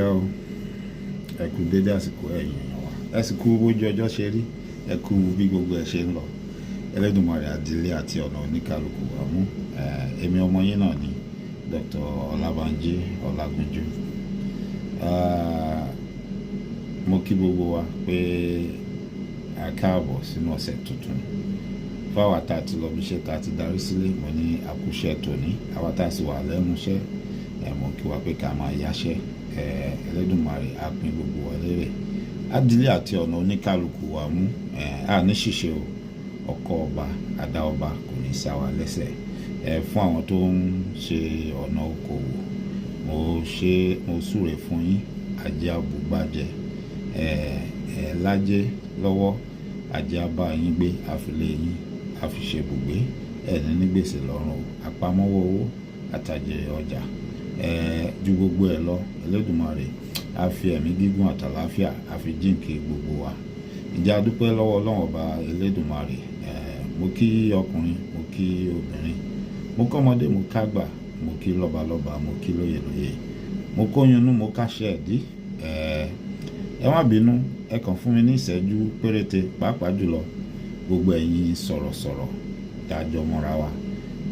Yo, ẹ kú dédé àsìkò ẹ̀yin èèyàn wa. Ẹ sì kú bójú ọjọ́ ṣe rí, ẹ kú bí gbogbo ẹ̀ ṣe ń lọ. Ẹlẹ́dùmarè àdílé àti ọ̀nà oníkálukú wa mú. Èmi ọmọ yín náà ni Dr. Ọlábánjí Ọlágúnjú. Mo kí gbogbo wa pé a káàbọ̀ sínú ọ̀sẹ̀ tuntun. Fáwa tá a ti lọ bí iṣẹ́ tá a ti darí sílé, mo ní àkúṣẹ́ tòní. Àwa tá a sì wà lẹ́nu iṣẹ́, mo kí wa pé ká máa yáṣẹ́. Ẹlẹ́dùmarè á pín gbogbo wa lérè. Àdílé àti ọ̀nà oníkálukú wa mú. A ní ṣìṣe o, ọkọ ọba àdá ọba kò ní sá wa lẹ́sẹ̀. Fún àwọn tó ń ṣe ọ̀nà okòwò, mo súre fún yín. Ajé abùgbàjẹ́, lájẹ́ lọ́wọ́, ajé abá yín gbé, àfilé yín àfiṣe bùgbé. Ẹni ní gbèsè lọ́rùn o, àpamọ́wọ́ owó àtàjèrè ọjà. Ju gbogbo ẹ̀ lọ, Ẹlẹ́dùmarè á fi ẹ̀mí gígùn àtàlàáfíà á fi jíǹkí gbogbo wa. Ǹjẹ́ a dúpẹ́ lọ́wọ́ Ọlọ́run ọba Ẹlẹ́dùmarè. Mo kí ọkùnrin, mo kí obìnrin, mo kọ́mọdé, mo kágbà, mo kí lọ́balọ́ba, mo kí lóyèlóyè, mo kóyunú, mo káṣẹ́ ẹ̀dí. Ẹ má bínú, ẹ kàn fún mi ní ìṣẹ́jú péréte, pàápàá jùlọ gbogbo ẹ̀yin sọ̀rọ̀sọ̀rọ̀ tá a jọ mọ́ra wa,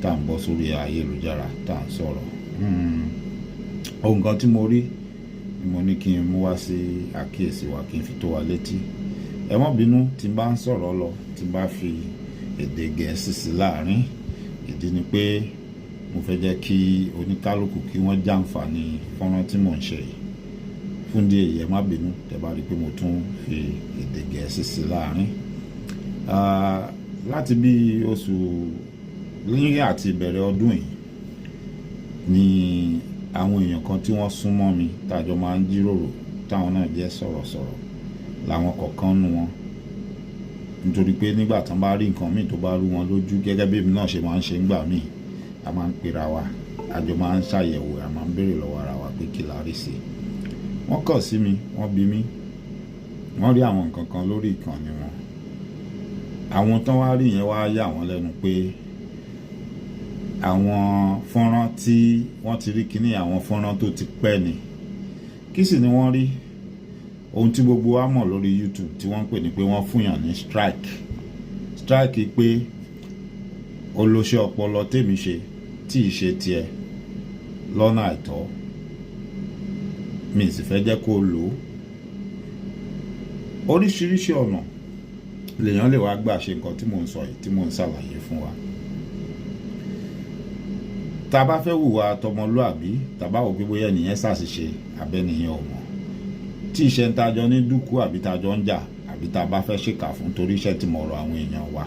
tá à ń bọ́ sórí ayélujára, tá à ń sọ̀rọ̀. Ohun kan tí mo rí ni mo ní kí n mú wá sí àkíyèsí wa, kí n fi tó wa létí. Ẹ má bínú tí n bá ń sọ̀rọ̀ lọ, tí n bá fi èdè Gẹ̀ẹ́sì sí láàrin. Ìdí ni pé mo fẹ́ jẹ́ kí oníkálukú kí wọ́n jàǹfààní fọ́nrán tí mò ń ṣe yìí. Fún díẹ̀ yìí, ẹ má bínú tẹ́ bá rí pé mo tún fi èdè Gẹ̀ẹ́sì sí láàrin. Láti bí oṣù ní àti ìbẹ̀rẹ̀ ọdún yìí ni àwọn èèyàn kan tí wọ́n súnmọ́ mi tájọ máa ń jíròrò, táwọn náà jẹ́ sọ̀rọ̀sọ̀rọ̀, làwọn kọ̀ọ̀kan nu wọn. Nítorí pé nígbà tán bá rí nǹkan míì tó bá rú wọn lójú, gẹ́gẹ́ bí èmi náà ṣe máa ń ṣe ńgbà míì, a máa ń pera wa, àjọ máa ń ṣàyẹ̀wò, a máa ń béèrè lọ́wọ́ ara wa pé kí la rí sí. Wọ́n kàn sí mi, wọ́n bi mí, wọ́n rí àwọn nǹkan kan lórí ìkànnì wọn. Àwọn tán wá rí yẹn wá yà wọ́n lẹ́nu pé àwọn fọ́nrán tí wọ́n ti rí kíní, àwọn fọ́nrán tó ti pẹ́ ni. Kí sì ni wọ́n rí? Ohun tí gbogbo wa mọ̀ lórí YouTube tí wọ́n ń pè ní pé wọ́n fúnyàn ní strike. Strike pé olóṣè ọpọlọ tèmi ṣe tí ì ṣe tiẹ̀ lọ́nà àìtọ́, mi sì fẹ́ jẹ́ kó lò ó. Oríṣiríṣi ọ̀nà lèèyàn lè wá gbà ṣe nǹkan tí mò ń sọ yìí, tí mò ń ṣàlàyé fún wa. Tá bá fẹ́ hùwà tọmọlúàbí, tàbá wò pé bóyá ènìyàn ṣàṣìṣe àbẹ́nìyàn ò mọ̀, tí iṣẹ́ ń tajọ ní dúkú àbí tajọ ń jà, àbí tá bá fẹ́ ṣèkà fún torí iṣẹ́ tí mo rọ àwọn èèyàn wa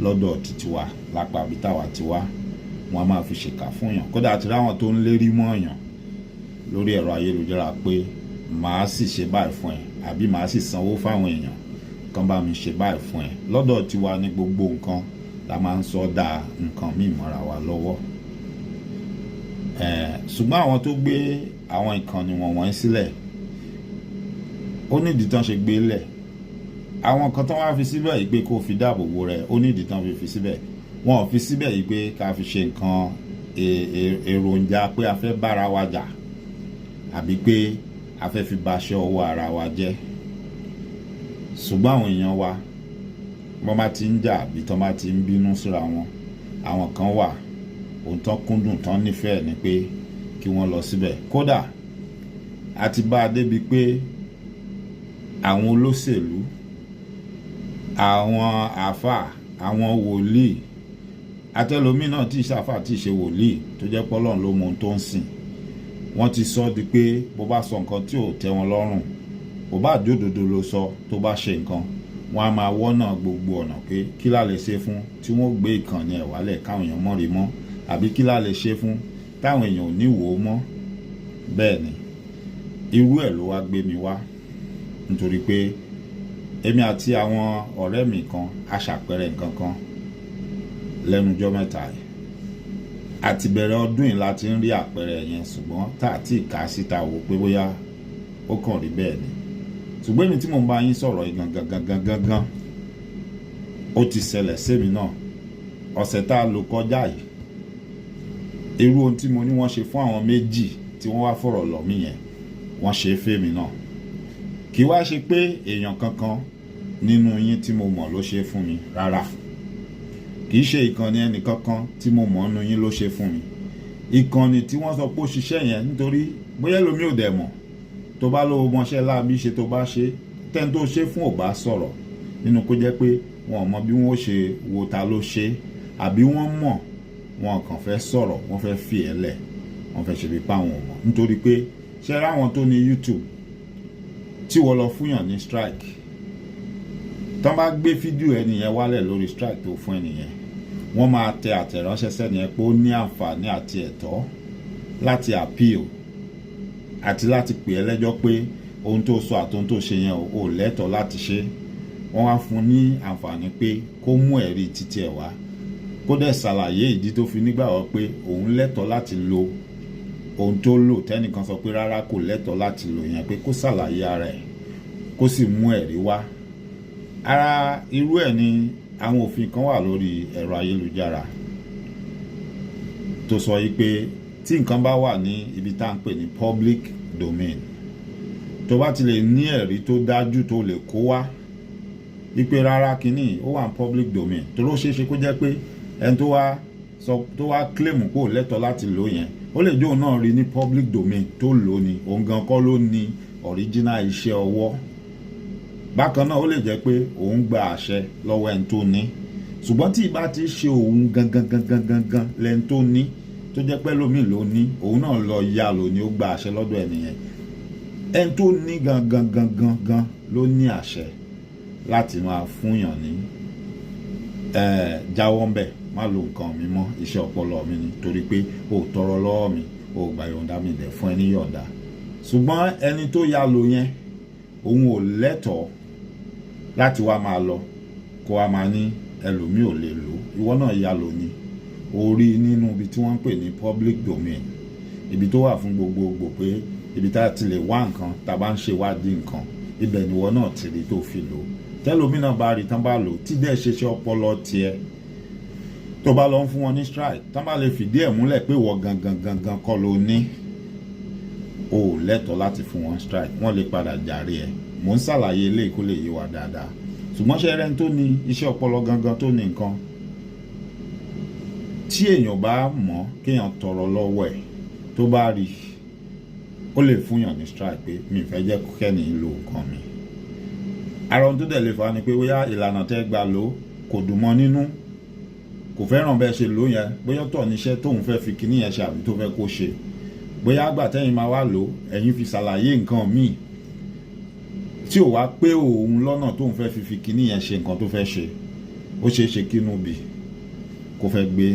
lọ́dọ̀ títí wa lápá àbí táwa ti wá, wọn a máa fi ṣèkà fún èèyàn. Kódà àti ráwọn tó ń lérí mọ́ èèyàn lórí ẹ̀rọ ayélujára pé màá sì ṣe báyìí fún ẹ, àbí màá sì sanwó fáwọn èèyàn kan bá mi ṣe báyìí fún ẹ. Lọ́dọ̀ tiwa ní gbogbo nǹkan la máa ń sọ dá nǹkan míì mọ́ra wa lọ́wọ́. Ṣùgbọ́n àwọn tó gbé àwọn ìkànnì wọ̀nyí sílẹ̀, ó nídìí tán ṣe gbé lẹ̀. Àwọn kan tán wá fi síbẹ̀ yìí pé kó fi dáàbò bo rẹ̀, ó nídìí tán fi síbẹ̀. Wọn ò fi síbẹ̀ yìí pé ká fi ṣe nǹkan èròjà pé a fẹ́ bára wa jà, àbí pé a fẹ́ fi baṣẹ́ ọwọ́ ara wa jẹ́. Ṣùgbọ́n àwọn èèyàn wa, wọ́n bá ti ń jà àbí tán bá ti ń bínú síra wọn, àwọn kan wà ohun tán kúndùn tán nífẹ̀ẹ́ ni pé kí wọ́n lọ síbẹ̀. Kódà a ti bá a débi pé àwọn olóṣèlú, àwọn àáfàá, àwọn wòlíì, àtẹlómí náà tí ìṣàfà tí ìṣe wòlíì tó jẹ́ pọ́lọ́run ló mọ ohun tó ń sìn, wọ́n ti sọ di pé bó bá sọ nǹkan tí ò tẹ́ wọn lọ́rùn, bó bá jódodo ló sọ, tó bá ṣe nǹkan, wọ́n á máa wọ́nà gbogbo ọ̀nà pé kí la lè ṣe fún tí wọ́n gbé ìkànnì ẹ̀ wálẹ̀ káwọn èèyàn mọ̀ rí mọ́, àbí kí la lè ṣe fún táwọn èèyàn ò ní wò ó mọ́. Bẹ́ẹ̀ ni irú ẹ̀ ló wá gbé mi wá, nítorí pé èmi àti àwọn ọ̀rẹ́ mi kan a ṣàpẹẹrẹ nǹkan kan lẹ́nujọ́ mẹ́ta yìí. Àti bẹ̀rẹ̀ ọdún yìí la ti ń rí àpẹẹrẹ yẹn, ṣùgbọ́n tá àti ìka síta wò pé bóyá ó kàn rí bẹ́ẹ̀ ni. Ṣùgbọ́n èmi tí mò ń bá yín sọ̀rọ̀ yìí gangan ó ti ṣẹlẹ̀ sẹ́mi náà. Ọ̀sẹ̀ tá a lò kọjá yìí, irú ohun tí mo ní wọ́n ṣe fún àwọn méjì tí wọ́n wá fọ̀rọ̀ lọ̀ mí yẹn, wọ́n ṣe é fèmí náà. Kì wá ṣe pé èèyàn kankan nínú yín tí mo mọ̀ ló ṣe fún mi rárá. Kì í ṣe ìkànnì ẹnì kankan tí mo mọ̀ nínú yín ló ṣe fún mi. Ìkànnì tí wọ́n sọ pé ó ṣiṣẹ́ yẹn nítorí bóyá ẹlòmíì ò dẹ̀ mọ̀ tó bá lówó mọṣẹ́ láàbí ṣe tó bá ṣe tẹ́ni tó ṣe fún ò bá sọ̀rọ̀ nínú kó jẹ́ pé wọn ò mọ bí wọ́n ṣe wo ta ló ṣe àbí wọ́n mọ̀ wọn kàn fẹ́ sọ̀rọ̀ wọ́n fẹ́ fi ẹ̀ lẹ̀ wọ́n fẹ́ ṣe bí páwọn ò mọ̀ nítorí pé ṣe ráwọn tó ní YouTube tí wọ́n lọ fúnyàn ní strike tán bá gbé fídíò ẹnìyẹn wálẹ̀ lórí strike tó fún ẹnìyẹn wọ́n máa tẹ àtẹ̀ránṣẹ́ sẹ́niyẹn pé ó ní àǹfààní àti ẹ̀tọ́ láti appeal àti láti pè ẹ́ lẹ́jọ́ pé ohun tó sọ àti ohun tó ṣe yẹn ò lẹ́tọ̀ọ́ láti ṣe. Wọ́n wá fún ní àǹfààní pé kó mú ẹ̀rí títí ẹ̀ wá kó dẹ̀ ṣàlàyé ìdí tó fi nígbàgbọ́ pé òun lẹ́tọ̀ọ́ láti lo ohun tó lò tẹ́nìkan sọ pé rárá kò lẹ́tọ̀ọ́ láti lò yẹn pé kó ṣàlàyé ara ẹ̀ kó sì mú ẹ̀rí wá. Ara irú ẹ̀ ni àwọn òfin kan wà lórí ẹ̀rọ ayélujára tó sọ yìí pé tí nǹkan bá wà ní ibi tá à ń pè ní public domain tó bá ti lè ní ẹ̀rí tó dájú tó lè kó wá wípé rárá kínní ó wà ní public domain tó ló ṣeé ṣe kó jẹ́ pé ẹni tó wá claim pé ò lẹ́tọ̀ọ́ láti lò yẹn ó lè jẹ́ òun náà rí ní public domain tó lò ní òun gan kọ́ ló ní original iṣẹ́ ọwọ́. Bákan náà ó lè jẹ́ pé òun gba àṣẹ lọ́wọ́ ẹni tó ní ṣùgbọ́n tí ìbá ti ṣe òun gangan lẹ́ni tó ní tó jẹ́ pé lómi ló ní òun náà lọ ya lò ní ó gba àṣẹ lọ́dọ̀ ẹnìyẹn ẹni tó ní gangan ló ní àṣẹ láti máa fúnyàn ní jáwọ́ ń bẹ̀ má lo nǹkan mi mọ́ iṣẹ́ ọpọlọ mi ni torí pé o tọrọ lọ́wọ́ mi o gba yọ̀ǹda mi dẹ̀ fún ẹni yọ̀ǹda. Ṣùgbọ́n ẹni tó ya lò yẹn òun ò lẹ́tọ̀ọ́ láti wá máa lọ kó wá máa ní ẹlòmíì ò lè lò ìwọ náà ya lò ní orí nínú ibi tí wọ́n ń pè ní public domain ibi tó wà fún gbogbogbò pé ibi tá a ti lè wá nǹkan tá a bá ń ṣe wádìí nǹkan ibẹ̀ ni ìwọ náà ti rí tó fi lò tẹ́lòmíì náà bá rí tán bá lò tí dẹ́ ṣe ọpọlọ tiẹ̀ tó bá lọ ń fún wọn ní strike tán bá lè fìdí ẹ̀ múlẹ̀ pé ìwọ gangan kọ́ ló ní o lẹ́tọ̀ọ́ láti fún wọn strike wọ́n lè padà jàre ẹ̀. Mò ń ṣàlàyé eléyìí kó lè yé wa dáadáa ṣùgbọ́n ṣe rẹ́ni tó ní iṣẹ́ ọpọlọ gangan tó ní nǹkan tí èèyàn bá mọ̀ kéèyàn tọrọ lọ́wọ́ ẹ̀ tó bá rí ó lè fúnyàn ní strike pé mi fẹ́ jẹ́ kẹ́ni lo nǹkan mi. Ara ohun tó dẹ̀ lè fa ni pé bóyá ìlànà tẹ́ gbà lò kò dùn mọ́ nínú kò fẹ́ràn bẹ́ẹ̀ ṣe lò yẹn bóyá tọ̀ níṣẹ́ tóun fẹ́ fi kíní yẹn ṣe àbí tó fẹ́ kó ṣe bóyá àgbà tẹ́yìn máa wá lò ẹ̀yin fi ṣàlàyé nǹkan míì tí ò wá pé òun lọ́nà tóun fẹ́ fi kíní yẹn ṣe nǹkan tó fẹ́ ṣe ó ṣeé ṣe kínú bì kó fẹ́ gbé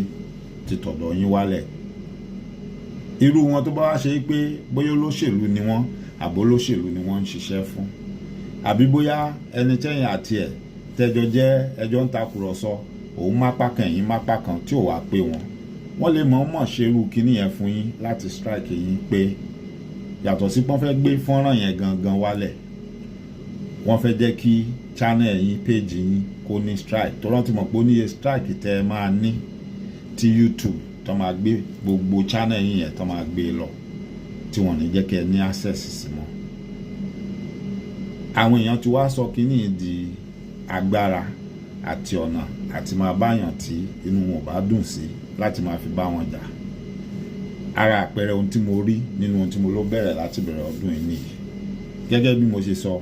títọ̀dọ̀ yín wálẹ̀. Irú wọn tó bá wá ṣe pé bóyá olóṣèlú ni wọ́n àbó olóṣèlú ni wọ́n ń ṣiṣẹ́ fún àbí bóyá ẹni tẹ́yìn àti ẹ̀ tẹ́jọ jẹ́ ẹjọ́ ń takùrọ̀sọ òun mápá kan ẹ̀yìn mápá kan tí ò wá pé wọ́n lè mọ̀ ṣerú kíní yẹn fún yín láti strike yín pé yàtọ̀ sí pọ́n fẹ́ gbé fọ́nrán yẹn gangan wálẹ̀ wọ́n fẹ́ jẹ́ kí channel yín page yín kó ní strike tó rántí mọ̀ pé ó níye strike tẹ́ ẹ máa ní tí YouTube tó máa gbé gbogbo channel yín yẹn tó máa gbé lọ tí wọ́n ní jẹ́ kẹ́ ẹ ní access sí mọ́. Àwọn èèyàn ti wá sọ kíní di agbára àti ọ̀nà àti máa báyàn tí inú wọn bá dùn sí láti máa fi bá wọn jà. Ara àpẹẹrẹ ohun tí mo rí nínú ohun tí mo ló bẹ̀rẹ̀ láti bẹ̀rẹ̀ ọdún yìí nìyí. Gẹ́gẹ́ bí mo ṣe sọ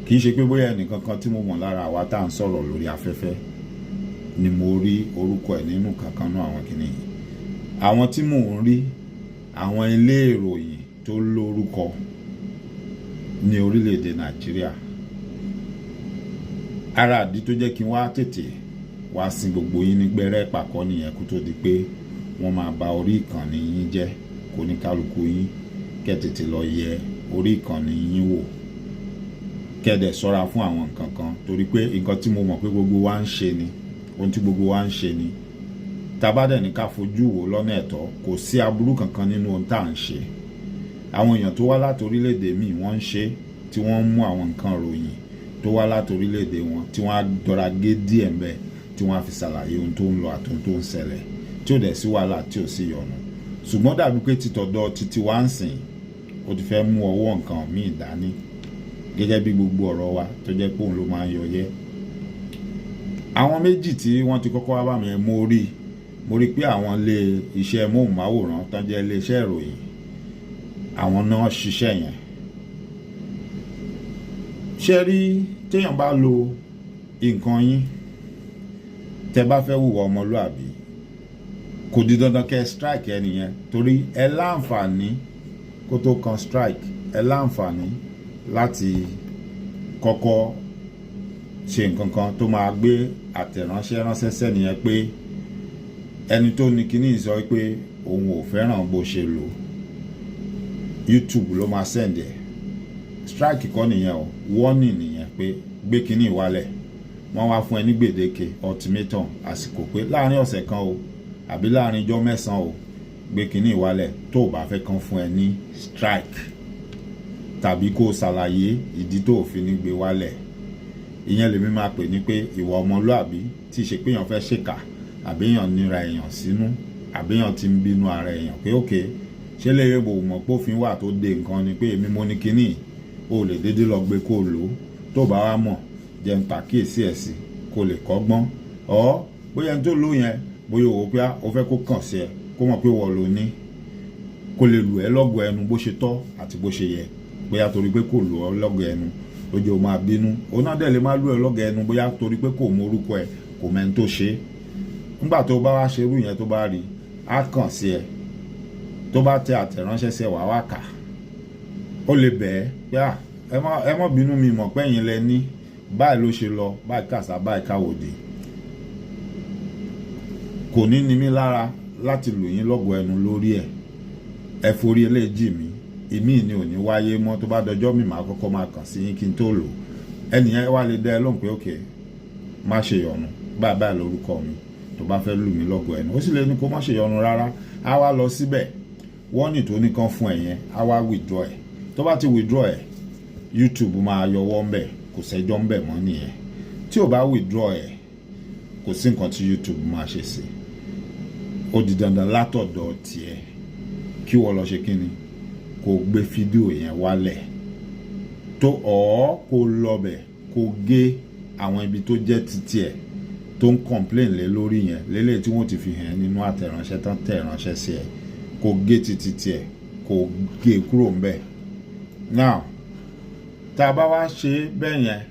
kì í ṣe pé bóyá ẹnìkan kan tí mo mọ̀ lára àwa tá à ń sọ̀rọ̀ lórí afẹ́fẹ́ ni mo rí orúkọ ẹ̀ nínú kankan náà àwọn kìíní yìí. Àwọn tí mò ń rí àwọn ilé ìròyìn tó lórúkọ ní orílẹ̀-èdè Nàìjíríà. Ara àdí tó jẹ́ kí n wá tètè wá sí gbogbo yín ní gbẹ́rẹ́ pàkọ́ nìyẹn kó tó di pé wọ́n máa ba orí ìkànnì yín jẹ́ kó ní kálukú yín kẹ́ tètè lọ yẹ orí ìkànnì yín wò kẹ́dẹ̀ ṣọ́ra fún àwọn nǹkan kan torí pé nǹkan tí mo mọ̀ pé gbogbo wa ń ṣe ni ohun tí gbogbo wa ń ṣe ni tabadẹ̀ ní ká fojú wò lọ́nà ẹ̀tọ́ kò sí aburú kankan nínú ohun tá à ń ṣe. Àwọn èèyàn tó wá láti orílẹ̀-èdè míì wọ́n ń ṣe tí wọ́n ń mú àwọn nǹkan ròyìn tó wá láti orílẹ̀-èdè wọn tí wọ́n á dọ́ra gé díẹ̀ ńbẹ̀ tí wọ́n á fi ṣàlàyé ohun tó ń lọ àti ohun tó ń ṣẹlẹ̀ tí ò dẹ̀ sí wàhálà tí ò sí yọnu. Ṣùgbọ́n dàbí pé títọ̀dọ̀ títí wá ń sìn ó ti fẹ́ mú ọwọ́ nǹkan míì dání gẹ́gẹ́ bí gbogbo ọ̀rọ̀ wa tó jẹ́ pé òun ló máa ń yọyẹ́. Àwọn méjì tí wọ́n ti kọ́kọ́ wá bá mi mo rí pé àwọn ilé iṣẹ́ móhùnmáwòrán tán jẹ́ ilé iṣẹ́ ìròyìn àwọn náà ṣiṣẹ́ yẹn. Ṣé rí téèyàn bá lo nǹkan yín tẹ́ bá fẹ́ hùwà ọmọlúàbí kò di dandan kẹ́ strike ẹnìyẹn, torí ẹ láǹfààní kó tó kan strike ẹ láǹfààní láti kọ́kọ́ ṣe nǹkan kan tó máa gbé àtẹ̀ránṣẹ́ ránṣẹ́ sẹ́niyẹn pé ẹni tó ní kíní sọ pé òun ò fẹ́ràn bó ṣe lò, YouTube ló máa send ẹ̀. Strike kọ́ nìyẹn o, warning nìyẹn pé gbé kíní wálẹ̀. Wọ́n wá fún ẹ ní gbèdéke ultimatum àsìkò pé láàrin ọ̀sẹ̀ kan o àbí láàrin ijọ́ mẹ́sàn-án o gbé kíní wálẹ̀ tó o bá fẹ́ kàn fún ẹ ní strike tàbí kó o ṣàlàyé ìdí tó o fi ní gbé wálẹ̀. Ìyẹn lèmi máa pè ní pé ìwà ọmọlúàbí tí ṣe pé èèyàn fẹ́ ṣèkà àbí èèyàn nira èèyàn sínú àbí èèyàn ti ń bínú ara èèyàn pé òkè ṣé lè bò mọ̀ pófin wà tó de nǹkan ni pé èmi mo ní kíní o lè dédé lọ gbé kó o lò ó, tó bá wá mọ̀ jẹun pàkíyèsí ẹ̀ sí kó lè kọ́gbọ́n ọ́ bóyá ẹni tó lò yẹn bóyá òwò pé o fẹ́ kó kàn sí ẹ kó mọ̀ pé wọ́n lò ní kó lè lù ẹ́ lọ́gọ̀ ẹnu bó ṣe tọ́ àti bó ṣe yẹ. Bóyá torí pé kò lù ọ́ lọ́gọ̀ ẹnu lójú o máa bínú, òun náà dẹ̀ lè má lù ẹ́ lọ́gọ̀ ẹnu bóyá torí pé kò mọ orúkọ ẹ̀ kò mẹ́ni tó ṣe. Nígbà tó bá wá ṣe irú yẹn tó bá rí á kàn sí ẹ, tó bá tẹ àtẹ̀ránṣẹ́ sí ẹ wà wá kà, ó lè bẹ̀ ẹ́ pé ẹ má bínú mi mọ̀ pé ẹ̀yin lẹ ní báyìí ló ṣe lọ báyìí kàṣà báyìí káwòdì, kò ní ní mí lára láti lù yín lọ́gọ̀ ẹnu lórí ẹ̀, ẹ forí eléjì mi èmi ni ò ní wáyé mọ́, tó bá dọjọ́ mi máa kọ́kọ́ máa kàn sí yín kí n tó lò. Ẹnìyẹn wá lè dá ẹ lóhùn pé òkè má ṣe yọnu báyìí lórúkọ mi tó bá fẹ́ lù mí lọ́gọ̀ ẹnu, ó sì lè ní kó má ṣe yọnu rárá. Á wá lọ síbẹ̀ wọ́nì tó ní kan fún ẹ yẹn á wá withdraw ẹ̀, tó bá ti withdraw ẹ̀ YouTube máa yọwọ́ ńbẹ̀, kò sẹ́jọ́ ńbẹ̀ mọ́ nìyẹn. Tí ò bá withdraw ẹ̀ kò sí nǹkan tí YouTube máa ṣe sí, ó di dandan látọ̀dọ̀ tiẹ̀ kí wọ́n lọ ṣe kíni kó gbé fídíò yẹn wálẹ̀ tó kó lọ́bẹ̀ kó gé àwọn ibi tó jẹ́ títí ẹ̀ tó ń complain lé lórí yẹn lélẹ̀ tí wọ́n ti fi hàn nínú àtẹ̀ránṣẹ́ tán tẹ̀ránṣẹ́ sí ẹ, kó gé títí tiẹ̀ kó gé kúrò ńbẹ̀. Now tá a bá wá ṣe bẹ́ẹ̀ yẹn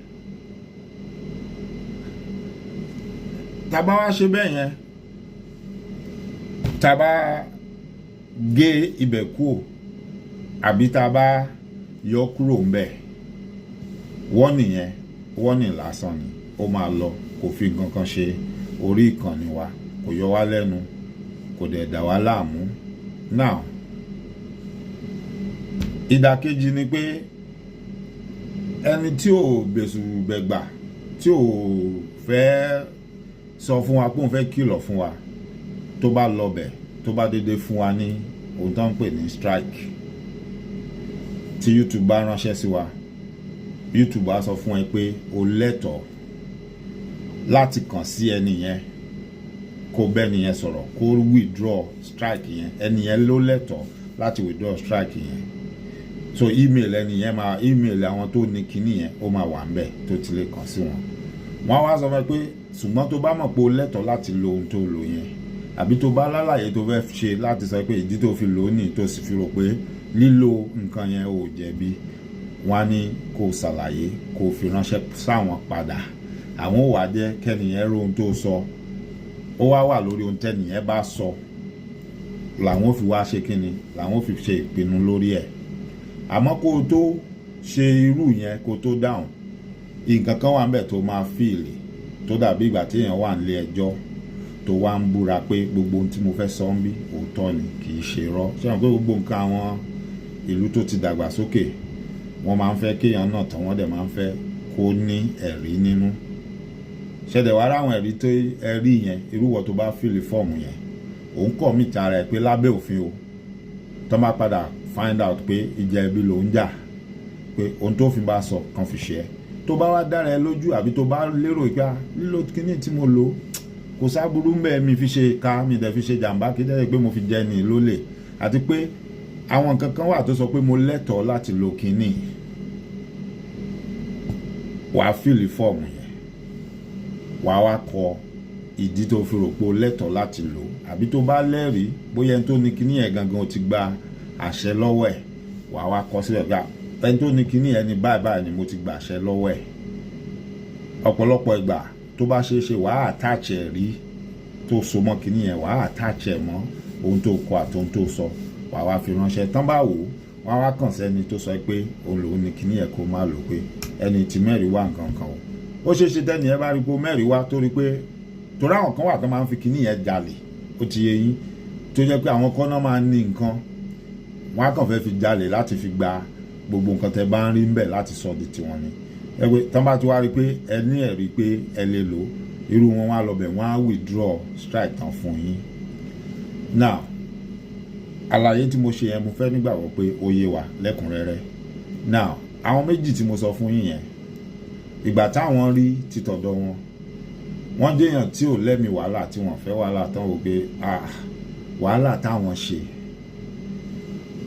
tá a bá gé ibẹ̀ kúrò àbí tá a bá yọ kúrò ńbẹ̀ warning lásán ni, ó máa lọ kò fi nǹkan kan ṣe orí ìkànnì wa, kò yọ wá lẹ́nu, kò dẹ̀ dà wá láàmú. Now ìdàkejì ni pé ẹni tí ò bẹ̀sù bẹ̀gbà tí ò fẹ́ sọ fún wa pé òun fẹ́ kìlọ̀ fún wa tó bá lọ bẹ̀ tó bá dédé fún wa ní ohun tó ń pè ní strike tí YouTube bá ránṣẹ́ sí wa, YouTube á sọ fún ẹ pé o lẹ́tọ̀ọ́ láti kàn sí ẹni yẹn kó bẹ́ni yẹn sọ̀rọ̀ kó withdraw strike yẹn, ẹni yẹn ló lẹ́tọ̀ọ́ láti withdraw strike yẹn. So email ẹni yẹn máa email àwọn tó ní kíní yẹn ó máa wà ńbẹ̀ tó ti lè kàn sí wọn. Wọ́n wá sọ fún ẹ pé ṣùgbọ́n tó bá mọ̀ pé o lẹ́tọ̀ọ́ láti lo ohun tó lò yẹn àbí tó bá lálàyé tó fẹ́ ṣe láti sọ pé ìdí tó fi lò ó nì tó sì fi rò pé lílo nǹkan yẹn ò jẹ̀bi, wọ́n á ní kó ṣàlàyé kó fi ránṣẹ́ sáwọn padà. Àwọn ò wá jẹ́ kẹ́nìyẹn ro ohun tó sọ, ó wá wà lórí ohun tẹ́nìyẹn bá sọ làwọn ò fi wá ṣe kíni làwọn ò fi ṣe ìpinnu lórí ẹ̀. Àmọ́ kó o tó ṣe irú yẹn kó o tó dáhùn nǹkan kan wà ńbẹ̀ tó máa fìlì tó dàbí ìgbà tí èèyàn wà nílé ẹjọ́ tó wá ń búra pé gbogbo ohun tí mo fẹ́ sọ ń bí òótọ́ ni kì í ṣe irọ́. Ṣé wọn pé gbogbo nǹkan àwọn ìlú tó ti dàgbà sókè wọ́n máa ń fẹ́ kéèyàn náà tán, wọ́n dẹ̀ máa ń fẹ́ kó ní ẹ̀rí nínú. Ṣẹ̀dẹ̀ wá ráwọn ẹ̀rí tó ẹ̀rí yẹn irúwọ̀ tó bá fìlì fọ́ọ̀mù yẹn òun kọ̀ mí ta ara ẹ̀ pé lábẹ́ òfin o tó bá padà find out pé ìjà ẹbí ló ń jà pé ohun tó fi bá sọ kan fi ṣe ẹ́ tó bá wá dára ẹ lójú àbí tó bá lérò pé lílo kíní tí mo lò kò sáburú ń bẹ́ẹ̀ mi fi ṣe ká mi dẹ̀ fi ṣe jàǹbá kí dẹ́rẹ́ pé mo fi jẹ́ ni lólè àti pé àwọn nǹkan kan wà tó sọ pé mo lẹ́tọ̀ọ́ láti lo kinní, wàá fìlì fọ́ọ̀mù yẹn, wàá wá kọ ìdí tó fi rò pé o lẹ́tọ̀ọ́ láti lò, àbí tó bá lẹ́rìí bóyá ẹni tó ní kinní yẹn gangan ó ti gba àṣẹ lọ́wọ́ ẹ̀, wàá wá kọ sílẹ̀ gbà ẹni tó ní kinní yẹn ní báyìí báyìí ni mo ti gba àṣẹ lọ́wọ́ ẹ̀. Ọ̀pọ̀lọpọ̀ ìgbà tó bá ṣeé ṣe wàá attach ẹ̀ rí tó so mọ́ kinní yẹn, wàá attach ẹ̀ mọ́ ohun tó kọ àti ohun tó sọ, wàá wá fi ránṣẹ́. Tán bá wò ó, wọ́n á wá kàn sẹ́ni tó sọ pé òun lòun ní kinní yẹn kó má lò, pé ẹni tí mẹ́rin wá nǹkan kan o. Ó ṣeé ṣe tẹ́ni ẹ bá rí pé mẹ́rin wá torí pé torí àwọn kan wà tó máa ń fi kinní yẹn jalè, ó ti yé yín, tó jẹ́ pé àwọn kan náà máa ń ní nǹkan, wọ́n á kàn fẹ́ fi jalè láti fi gba gbogbo nǹkan tẹ́ bá ń rí ń bẹ̀ láti sọ di tiwọn ni. Ẹgbẹ́ tán bá ti wá rí pé ẹ ní ẹ̀rí pé ẹ lè lò, irú wọn wá lọ bẹ̀, wọ́n á withdraw strike tán fún yín. Now àlàyé tí mo ṣe yẹn mo fẹ́ nígbàgbọ́ pé ó yé wa lẹ́kùnrẹ́rẹ́. Now àwọn méjì tí mo sọ fún yín yẹn, ìgbà táwọn rí títọ̀dọ̀ wọn, wọ́n jẹ́yàn tí ò lẹ́mìí wàhálà, tí wọ́n fẹ́ wàhálà, tán wò pé wàhálà táwọn ṣe,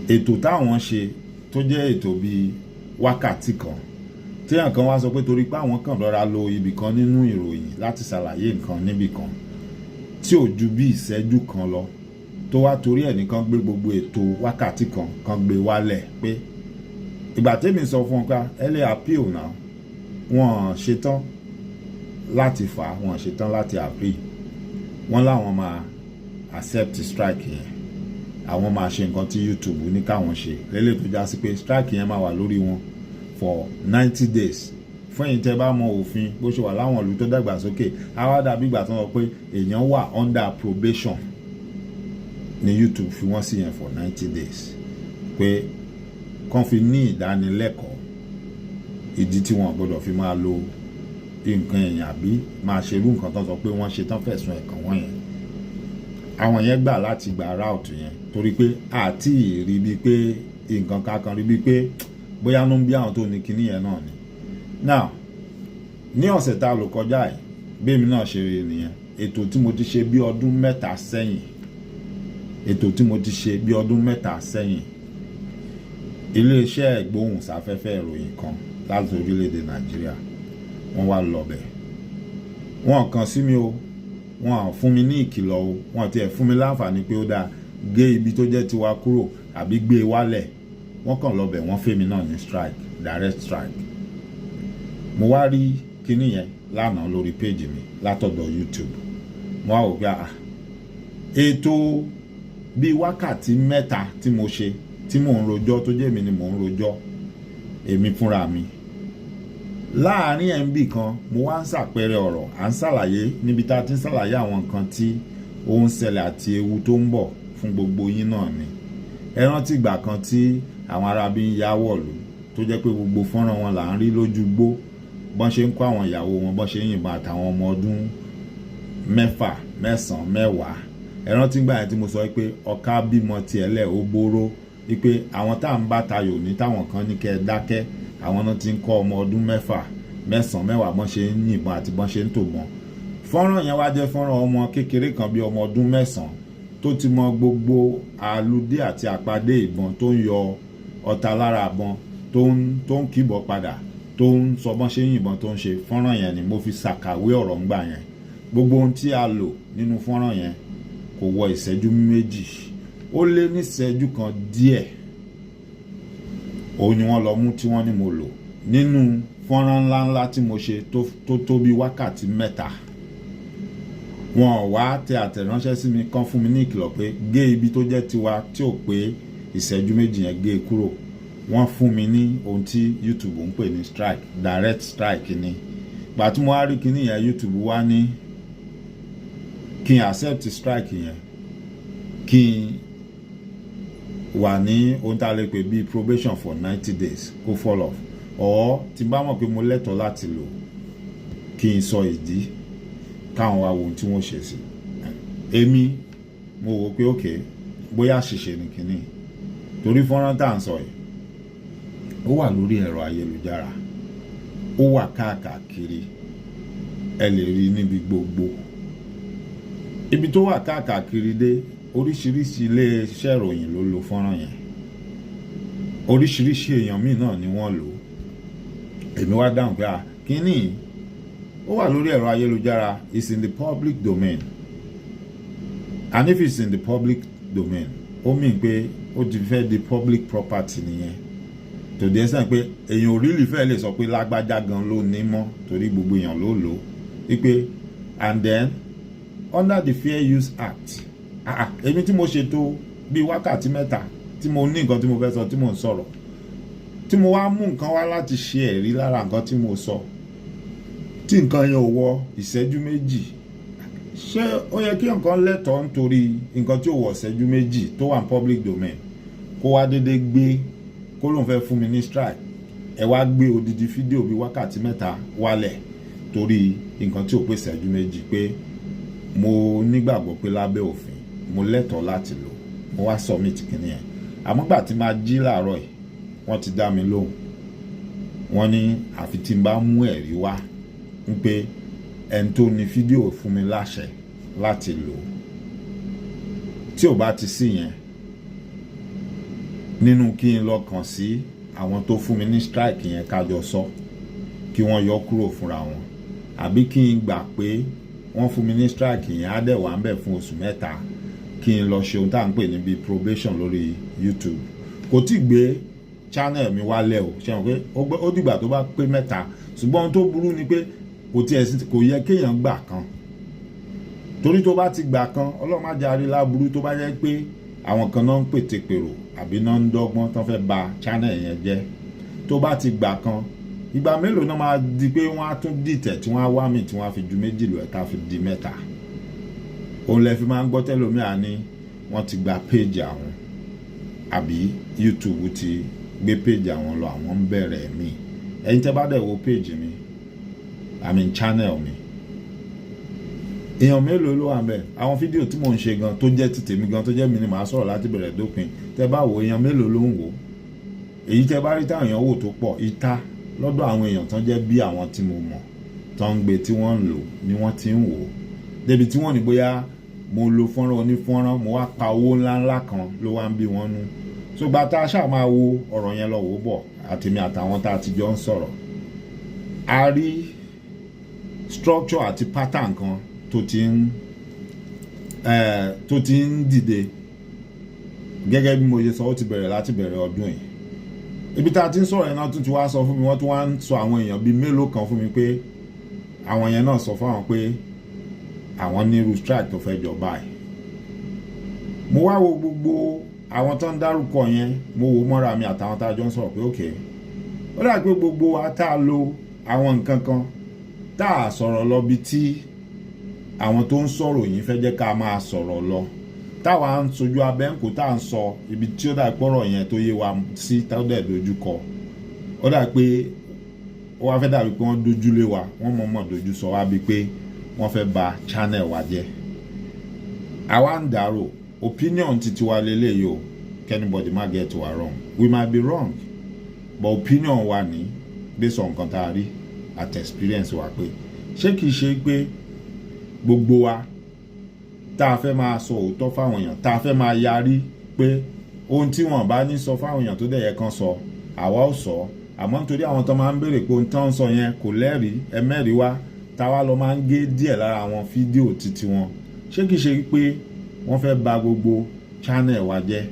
ètò táwọn ṣe tó jẹ́ ètò bíi wákàtí kan, téèyàn kan wá sọ pé torí pé àwọn kan lọ́ra lo ibì kan nínú ìròyìn láti ṣàlàyé nǹkan níbì kan tí ò ju bí ìṣẹ́jú kan lọ, tó wá torí ẹ̀ nìkan gbé gbogbo ètò wákàtí kan gbé wálẹ̀. Pé ìgbà tèmi sọ fún ọkà ẹ lè appeal náà, wọ́n ṣetán láti fà á, wọ́n ṣetán láti appeal, wọ́n láwọn máa accept strike yẹn, àwọn máa ṣe nǹkan tí YouTube ní káwọn ṣe lélẹ̀ tó já sí pé strike yẹn máa wà lórí wọn for 90 days. Fún ẹ̀yin tẹ́ bá mọ òfin bó ṣe wà láwọn ìlú tó dàgbàsókè, á wá dàbí ìgbà tó ń sọ pé èèyàn wà under probation ní YouTube fi wọ́n sí yẹn for 90 days, pé kàn fi ní ìdánilẹ́kọ̀ọ́ ìdí tí wọ́n gbọ́dọ̀ fi máa lo nǹkan èèyàn àbí máa ṣerú nǹkan tó sọ pé wọ́n ṣe tán fẹ̀sùn ẹ̀kàn wọ́n yẹn. Àwọn yẹn gbà láti gba route yẹn torí pé àti rí bíi pé nǹkan kankan rí bíi pé bóyá ló ń bí àwọn tó ní kinní yẹn náà ni. Now ní ọ̀sẹ̀ tá a lò kọjá yìí, bẹ́ẹ̀mi náà ṣe rí nìyẹn. Ètò tí mo ti ṣe bí ọdún mẹ́ta sẹ́yìn, iléeṣẹ́ ìgbóhùnsáfẹ́fẹ́ ìròyìn kan láti orílẹ̀-èdè Nàìjíríà, wọ́n wá lọ bẹ̀. Wọ́n kàn sí mi o, wọ́n fún mi ní ìkìlọ̀ o, wọ́n tiẹ̀ fún mi láǹfààní pé ó dáa gé ibi tó jẹ́ tiwa kúrò àbí gbé e wálẹ̀. Wọ́n kàn lọ bẹ̀, wọ́n fẹ́ mi náà ní strike, direct strike. Mo wá rí kinní yẹn lánàá lórí péjì mi látọ̀dọ̀ YouTube. Mo wá wò pé ètò bíi wákàtí mẹ́ta tí mo ṣe, tí mò ń rojọ́, tó jẹ́ èmi ni mò ń rojọ́ èmi fúnra mi. Láàárín ẹ̀ǹbì kan mo wá ń ṣàpẹẹrẹ ọ̀rọ̀, à ń ṣàlàyé níbi tá a ti ń ṣàlàyé àwọn nǹkan tí ó ń ṣẹlẹ̀ àti ewu tó ń bọ̀ fún gbogbo yín náà ni. Ẹ rántí ìgbà kan tí àwọn arábí ń yá wọ̀lú tó jẹ́ pé gbogbo fọ́nrán wọn là ń rí lójú gbó, bọ́n ṣe ń kó àwọn ìyàwó wọn, bọ́n ṣe ń yìnbọn àtàwọn ọmọ ọdún 6, 9, 10. Ẹ rántí ìgbà yẹn tí mo sọ pé ọ̀ká bímọ tiẹ̀ lẹ̀ ó bóró, wípé àwọn tá à ń bá tayò ní táwọn kan ní kẹ́ ẹ dákẹ́, àwọn náà ti ń kọ́ ọmọ ọdún 6, 9, 10 bọ́n ṣe ń yìnbọn àti bọ́n ṣe ń tò mọ́. Fọ́nrán yẹn wá jẹ́ fọ́nrán ọmọ kékeré kan bí ọmọ ọdún 9 tó ti mọ gbogbo àlùdé àti àpàdé ìbọn, tó ń yọ ọta lára ìbọn, tó ń kíbọ̀ padà, tó ń sọ bọ́n ṣe ń yìnbọn, tó ń ṣe. Fọ́nrán yẹn ni mo fi ṣàkàwé ọ̀rọ̀ ńgbà yẹn. Gbogbo ohun tí a lò nínú fọ́nrán yẹn kò wọ ìṣẹ́jú 2, ó lé ní ìṣẹ́jú kan díẹ̀. Òun ni wọ́n lọ mú tí wọ́n ní mo lò nínú fọ́nrán ńláńlá tí mo ṣe tó bí wákàtí 3. Wọ́n wá tẹ àtẹ̀ránṣẹ́ sí mi, kàn fún mi ní ìkìlọ̀ pé gé ibi tó jẹ́ tiwa tí ò pé ìṣẹ́jú 2 yẹn, gé kúrò. Wọ́n fún mi ní ohun tí YouTube ń pè ní strike, direct strike ni. Ìgbà tí mo wá rí kinní yẹn, YouTube wá ní kí n accept strike yẹn, kí n wà ní ohun tá a lè pè bí probation for 90 days kó fall off, or tí n bá mọ̀ pé mo lẹ́tọ̀ọ́ láti lò, kí n sọ ìdí, káwọn wá wo ohun tí wọ́n ṣe sí. Èmi mo wò pé okay, bóyá àṣìṣe ni kinní, torí fọ́nrán tá à ń sọ yìí ó wà lórí ẹ̀rọ ayélujára, ó wà káàkiri, ẹ lè rí níbi gbogbo. Ibi tó wà káàkiri dé, oríṣiríṣi iléeṣẹ́ ìròyìn ló lo fọ́nrán yẹn. oríṣiríṣi èèyàn míì náà ni wọ́n lò. Èmi wá dáhùn pé kíní ó wà lórí ẹ̀rọ ayélujára, it's in the public domain, and if it's in the public domain ó mean pé ó ti fẹ́ di public property nìyẹn, to the extent pé èèyàn ò really fẹ́ lè sọ pé lágbájá gan ló ní mọ́ torí gbogbo èèyàn ló lò wípé. And then under the Fair Use Act, èmi tí mo ṣètò bíi wákàtí mẹ́ta tí mo ní nǹkan tí mo fẹ́ sọ tí mo ń sọ̀rọ̀, tí mo wá mú nǹkan wá láti ṣe ẹ̀rí lára nǹkan tí mo sọ, tí nǹkan yẹn ò wọ ìṣẹ́jú méjì, ṣé ó yẹ kí nǹkan lẹ́tọ̀ọ́ nítorí nǹkan tí ò wọ ìṣẹ́jú méjì tó wà ní public domain kó wá dédé gbé kó lóun fẹ́ fún mi ní strike, ẹ wá gbé odidi fídíò bíi wákàtí mẹ́ta wálẹ̀ torí nǹkan tí ò pé ìṣẹ́jú méjì, pé mo nígbàgbọ́ pé lábẹ́ òfin mo lẹ́tọ̀ọ́ láti lò, mo wá submit kìíní yẹn. Àmọ́ gbà tí máa jí láàárọ̀ yìí wọ́n ti dá mi lóhùn, wọ́n ní àfi tí n bá mú ẹ̀rí wá ń pé ẹni tó ní fídíò fún mi láṣẹ láti lò, tí ò bá ti sí yẹn nínú kí n lọ kàn sí àwọn tó fún mi ní strike yẹn kájọ sọ kí wọ́n yọ kúrò fúnra wọn, àbí kí n gbà pé wọ́n fún mi ní strike yẹn á dẹ̀ wà ń bẹ̀ fún oṣù mẹ́ta kí n lọ ṣe ohun tá à ń pè ní probation lórí YouTube. Kò tí gbé channel mi wálẹ̀ o, ṣe mọ̀ pé ó dìgbà tó bá pé mẹ́ta, ṣùgbọ́n ohun tó burú ni pé kò yẹ kéèyàn gbà kan, torí tó bá ti gbà kan Ọlọ́run má jàre láburú tó bá jẹ́ pé àwọn kan náà ń pètèpèrò àbí náà ń dọ́gbọ́n tán fẹ́ ba channel yẹn jẹ́. Tó bá ti gbà kan, ìgbà mélòó náà máa di pé wọ́n á tún dìtẹ̀ tí wọ́n á wá mi tí wọ́n á fi ju méjì lọ ẹ̀ka fi di mẹ́ta. Òun lẹ fi máa ń gbọ́ tẹ́lómìà ní wọ́n ti gba page àwọn, àbí YouTube ti gbé page àwọn lọ, àwọn ń bẹ̀rẹ̀ mi. Ẹ̀yin tẹ́ bá dẹ̀ wo page mi, channel mi, èèyàn mélòó ló wà ń bẹ̀? Àwọn fídíò tí mò ń ṣe gan tó jẹ́ ti tèmi gan tó jẹ́ mi ni màá sọ̀rọ̀ láti bẹ̀rẹ̀ dópin, tẹ́ bá wo èèyàn mélòó ló ń wò? Èyí tẹ́ bá rí táwọn èèyàn wò tó pọ̀ ìta lọ́dọ̀ àwọn èèyàn tán jẹ́ bí àwọn tí mo mọ̀ tán ń gbé tí wọ́n ń lò ni wọ́n ti ń wò ó, débi tí wọ́n ní bóyá mo lo fọ́nrán onífọ́nrán mo wá pa owó ńláńlá kan ló wá ń bí wọ́n nú. So gba tá a ṣáà máa wo ọ̀rọ̀ yẹn lọ wò bọ̀ àtèmi àtàwọn tá a ti jọ ń sọ̀rọ̀, a rí structure àti pattern kan tó ti ń dìde. Gẹ́gẹ́ bí mo ṣe sọ, ó ti bẹ̀rẹ̀ láti bẹ̀rẹ̀ ọdún yìí. Ibi tá a ti ń sọ̀rọ̀ yẹn náà tún ti wá sọ fún mi, wọ́n tún wá ń sọ àwọn èèyàn bíi mélòó kan fún mi pé àwọn yẹn náà sọ fún àwọn pé àwọn ní irú strike tó fẹ́ jọ báyìí. Mo wá wo gbogbo àwọn tó ń dárúkọ yẹn, mo wò mọ́ra mi àtàwọn tá a jọ ń sọ̀rọ̀ pé okay, ó dà pé gbogbo wa tá a lo àwọn nǹkan kan tá a sọ̀rọ̀ lọ bí tí àwọn tó ń sọ̀rọ̀ yìí fẹ́ jẹ́ ká máa sọ̀rọ̀ lọ, táwa ń sojú abẹ́ǹkó tá à ń sọ ibi tí ó dà pọ̀rọ̀ yẹn tó yé wa sí tọ́dẹ̀ dojú kọ. Ó dà pé ó wá fẹ́ dàbí pé wọ́n dojú lé wa, wọ́n mọ̀ọ́mọ̀ dojú sọ wá bíi pé wọ́n fẹ́ ba channel wa jẹ́. Àwa ń dàrò opinion titi wa lélẹ́yìí o, anybody má get wa wrong, we might be wrong, but opinion wa ní based on nǹkan tá a rí àti experience wa pé ṣé kìí ṣe pé gbogbo wa tá a fẹ́ máa sọ òótọ́ fáwọn èèyàn, tá a fẹ́ máa yarí pé ohun tí wọ́n bá ní sọ fáwọn èèyàn tó dẹ̀ yẹ kan sọ àwa ò sọ, àmọ́ nítorí àwọn tó máa ń béèrè pé ohun tó ń sọ yẹn kò lẹ́rìí, ẹ mẹ́rìí wá, táwa lọ máa ń gé díẹ̀ lára àwọn fídíò titi wọn. Ṣé kìí ṣe pé wọ́n fẹ́ bà gbogbo channel wa jẹ́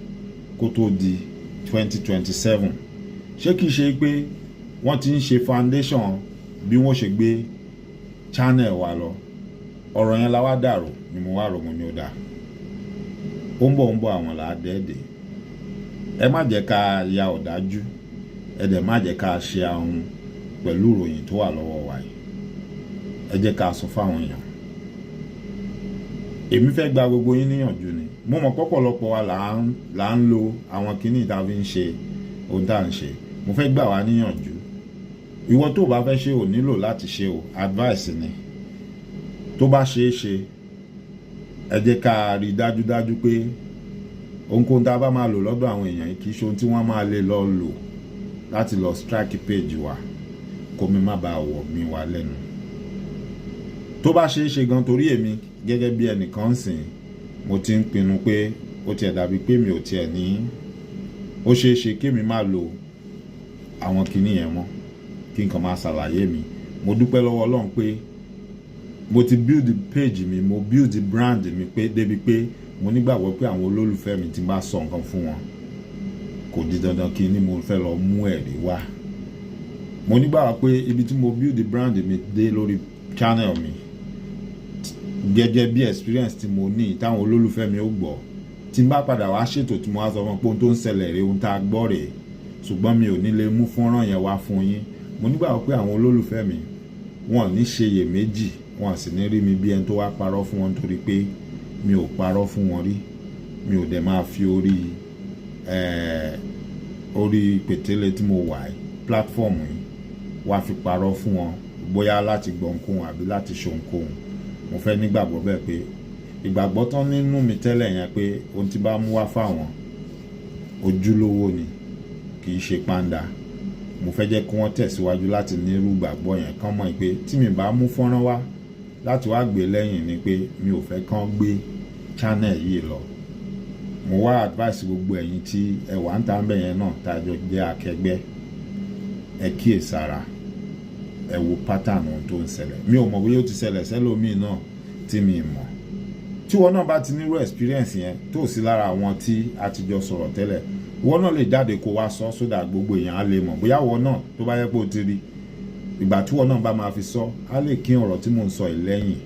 kó tó di 2027? Ṣé kìí ṣe pé wọ́n ti ń ṣe foundation bí wọ́n ṣe gbé channel wa lọ? Ọ̀rọ̀ yẹn la wá dàrú ni mo wá rò mo ní ó dáa, ó ń bọ̀ àwọn là á dẹ́ẹ̀dẹ́. Ẹ má jẹ́ ká ya ọ̀dájú, ẹ dẹ̀ má jẹ́ ká ṣe ahun pẹ̀lú ìròyìn tó wà lọ́wọ́ wa yìí. Ẹ jẹ́ ká sọ fáwọn èèyàn. Èmi fẹ́ gba gbogbo yín níyànjú ni, mo mọ̀ pọ̀pọ̀lọpọ̀ wa là ń lo àwọn kinní tá a fi ń ṣe ohun tá à ń ṣe. Mo fẹ́ gbà wá níyànjú, ìwọ tó bá fẹ́ ṣe ò nílò láti ṣe o, advice ni. Tó bá ṣeé ṣe, ẹ jẹ́ ká rí dájúdájú pé ohunkóhun tá a bá máa lò lọ́dọ̀ àwọn èèyàn kì í ṣe ohun tí wọ́n máa lè lọ lò láti lọ strike page wa kó mi má bàa wọ̀ mí wá lẹ́nu. Tó bá ṣeé ṣe gan, torí èmi gẹ́gẹ́ bí ẹnìkan sìn, mo ti ń pinnu pé ó tiẹ̀ dàbí pé mi ò tiẹ̀ ní ó ṣeé ṣe kémi má lo àwọn kinní yẹn mọ́ kí n kàn máa ṣàlàyé mi. Mo dúpẹ́ lọ́wọ́ Ọlọ́run pé mo ti build page mi, mo build brand mi pé débi pé mo nígbàgbọ́ pé àwọn olólùfẹ́ mi ti bá sọ nǹkan fún wọn kò di dandan kí ni mo fẹ́ lọ mú ẹ̀rí wá. Mo nígbàgbọ́ pé ibi tí mo build brand mi dé lórí channel mi gẹ́gẹ́ bí experience tí mo ní táwọn olólùfẹ́ mi ó gbọ́, tí n bá padà wá ṣètò tí mo wá sọ fún pé ohun tó ń ṣẹlẹ̀ rèé, ohun tá a gbọ́ rèé, ṣùgbọ́n mi ò ní lè mú fọ́nrán yẹn wá fún yín. Mo nígbàgbọ́ pé àwọn olólùfẹ́ mi wọn ní ṣeyèméjì, wọn sì ní rí mi bí ẹni tó wá parọ́ fún wọn nítorí pé mi ò parọ́ fún wọn rí. Mi ò dẹ̀ máa fi orí pètélé tí mo wà yìí, platform yìí, wá fi parọ́ fún wọn bóyá láti gbọ́ ohunkóhun àbí láti ṣe ohunkóhun. Mo fẹ́ nígbàgbọ́ bẹ́ẹ̀ pé ìgbàgbọ́ tán nínú mi tẹ́lẹ̀ yẹn pé ohun tí bá mú wá fáwọn ojúlówó ni, kì í ṣe pàǹdà. Mo fẹ́ jẹ́ kí wọ́n tẹ̀síwájú láti ní irú ìgbàgbọ́ yẹn, kán mọ̀ pé tí mi bá mú fọ́nrán wá láti wá gbé lẹ́yìn ni pé mi ò fẹ́ kán gbé channel yìí lọ. Mo wá advice gbogbo ẹ̀yin tí ẹ wà ń ta ń bẹ̀ yẹn náà tá a jọ jẹ́ akẹgbẹ́, ẹ kíyèsára, ẹ wo pattern ohun tó ń ṣẹlẹ̀. Mi ò mọ̀ bóyá ó ti ṣẹlẹ̀ sẹ́lòmíì náà tí mi mọ̀. Tí wọ́n náà bá ti nírú experience yẹn tó sí lára àwọn tí a ti jọ sọ̀rọ̀ tẹ́lẹ̀, wọ́n náà lè jáde kó wá sọ sódà gbogbo èèyàn á lè mọ̀ bóyá wọ́n náà tó bá yẹ pé ó ti rí ìgbà tí wọ́n náà bá máa fi sọ á lè kí ọ̀rọ̀ tí mò ń sọ yìí lẹ́yìn.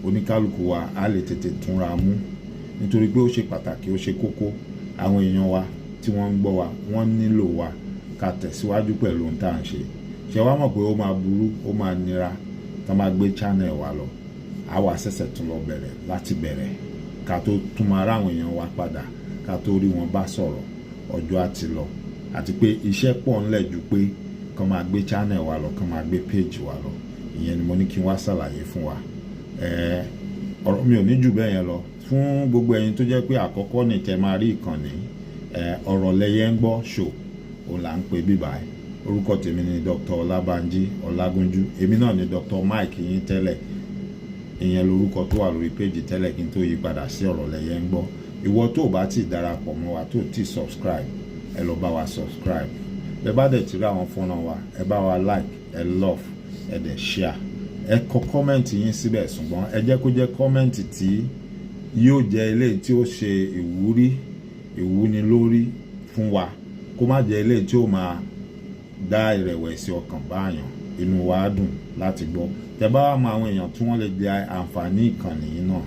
Oníkálukú wa á lè tètè túnra mú nítorí pé ó ṣe pàtàkì, ó ṣe kókó. Àwọn èèyàn wa tí wọ́n ń gbọ́ wa wọ́n nílò wa ká tẹ̀síwájú pẹ̀lú ohun tá à ń ṣe. Ṣé wàá mọ̀ pé ó máa burú, ó máa nira tá máa gbé channel wa lọ. A wà ṣẹ̀ṣẹ̀ tún lọ bẹ̀rẹ̀ láti bẹ̀rẹ̀ ká tó tún máa ráwọn èèyàn wa padà, ká tó rí wọn bá sọ̀rọ̀. Ọjọ́ àti lọ, àti pé iṣẹ́ pọ̀ ńlẹ̀ ju pé kán máa gbé channel wa lọ, kán máa gbé page wa lọ. Ìyẹn ni mo ní kí n wá ṣàlàyé fún wa. Ọ̀rọ̀ mi ò ní jù bẹ́ẹ̀ yẹn lọ. Fún gbogbo ẹ̀yin tó jẹ́ pé àkọ́kọ́ ní tẹ́ máa rí ìkànnì ọ̀rọ̀ lẹyẹ ń gbọ́ show, òun là ń pè bíbáyìí. Orúkọ tèmi ni Dr. Ọlábánjí Ọlágúnjú. Èmi náà ni Dr. Mike yín tẹ́lẹ̀. Ìyẹn lorúkọ tó wà lórí page tẹ́lẹ̀ kí n tó yí padà sí ọ̀rọ̀ lẹyẹ ń gbọ́. Ìwọ tó bá ti darapọ̀ mọ́ wa, tó ti subscribe, ẹ lọ bá wa subscribe. Ẹ bá dẹ̀ ti rí àwọn fọ́nrán wa, ẹ bá wa like, ẹ love, ẹ dẹ̀ share. Ẹ kọ comment yín síbẹ̀, ṣùgbọ́n ẹ jẹ́ kó jẹ́ comment tí yóò jẹ́ eléyìí tí ó ṣe ìwúnilórí fún wa, kó má jẹ́ eléyìí tí ó máa dá ìrẹ̀wẹ̀sì ọkàn báyàn. Inú wa á dùn láti gbọ́. Tẹ́ bá wá mọ àwọn èèyàn tí wọ́n lè jẹ àǹfààní ìkànnì yìí náà,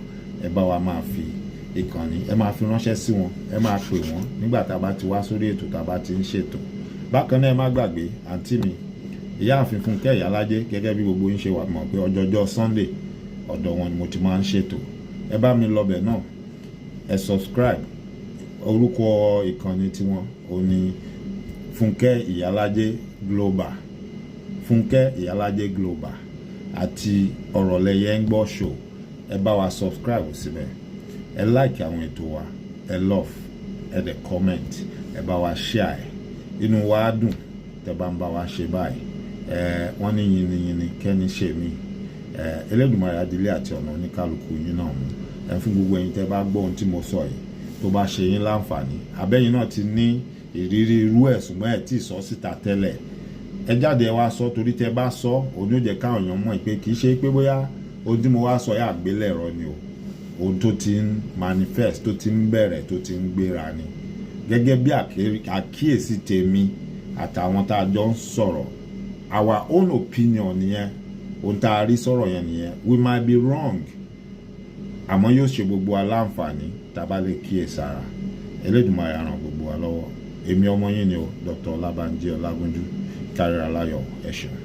ẹ bá wa máa fi ìkànnì, ẹ máa fi ránṣẹ́ sí wọn, ẹ máa pè wọ́n nígbà tá a bá ti wá sórí ètò, tá a bá ti ń ṣètò. Bákan náà ẹ má gbàgbé àǹtí mi Ìyáàfin Fúnkẹ́ Ìyálájé, gẹ́gẹ́ bí gbogbo yín ṣe wà mọ̀ pé ọjọ́jọ́ Sunday ọ̀dọ̀ wọn ni mo ti máa ń ṣètò. Ẹ bá mi lọbẹ̀ náà, ẹ subscribe. Orúkọ ìkànnì tiwọn ò ní Fúnkẹ́ Ìyálájé Global, Fúnkẹ́ Ìyálájé Global àti ọ̀rọ̀ lẹyẹ ń gbọ́ show. Ẹ bá wa subscribe síbẹ̀, ẹ like àwọn ètò wa, ẹ love, ẹ dẹ̀ comment, ẹ bá wa share. Inú wa á dùn tẹ́ bá ń bá wa ṣe báyìí. Wọ́n ní yìnyín kẹ́ni ṣe mí. Elédùmarè adílé àti ọ̀nà oníkálukú yín náà mú. Fún gbogbo ẹ̀yin tẹ́ bá gbọ́ ohun tí mo sọ yìí tó bá ṣe yín láǹfààní, àbẹ́yìn náà ti ní ìrírí irú ẹ̀ ṣùgbọ́n ẹ̀ tí ì sọ síta tẹ́lẹ̀, ẹ jáde ẹ wá sọ, torí tẹ́ bá sọ òun yóò jẹ́ káwọn èèyàn mọ̀ pé kì í ṣe pé bóyá ohun tí mo wá sọ yà àgbélẹ̀rọ ni o. Ohun tó ti ń manifest, tó ti ń bẹ̀rẹ̀, tó ti ń gbéra ni. Gẹ́gẹ́ bí àkíyèsí tèmi àtàwọn tá a jọ ń sọ̀rọ̀, our own opinion nìyẹn. Ohun tá a rí sọ̀rọ̀ yẹn nìyẹn. We might be wrong, àmọ́ yóò ṣe gbogbo aláǹfààní tá a bá lè kíyèsára. Elédùmarè á ràn gbogbo wa lọ́wọ́. Èmi ọmọ yín ni o, Dr. Ọlábánjí Ọlágúnjú. Kárí aláyọ̀, ẹ ṣeun.